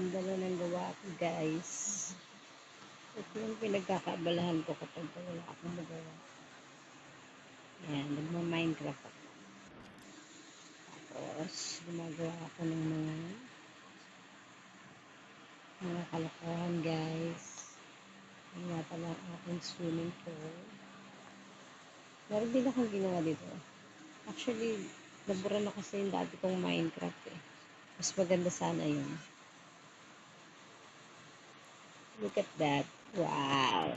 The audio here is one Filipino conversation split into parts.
ganda na ng gawa ko, guys. Ito yung pinagkakaabalahan ko kapag wala akong magawa. Ayan, nagma-Minecraft ako. Tapos, gumagawa ako ng mga kalokohan, guys. Yung nga pala ang aking swimming pool. Meron din akong ginawa dito. Actually, nabura na kasi yung dati kong Minecraft eh. Mas maganda sana yun. Look at that. Wow.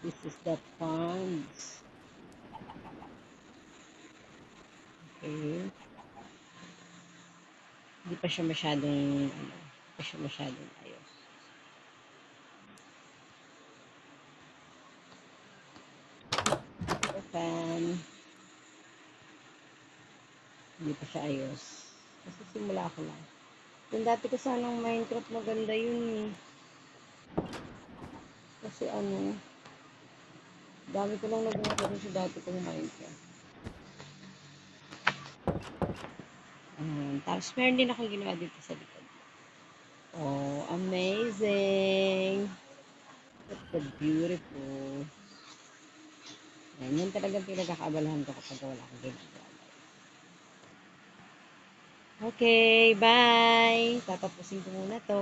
This is the pond. Okay. Hindi pa siya masyadong, ayos. Open. Hindi pa siya ayos. Kasi simula ko lang. Yung dati ko sanang Minecraft maganda yun eh. Kasi dami ko lang nagawa rin sa dati kong Minecraft. Tapos meron din akong ginawa dito sa likod. Oh, amazing! That's so beautiful. Yan talagang pinagkakaabalahan ko kapag wala akong ginagawa. Okay, bye! Tatapusin ko muna to.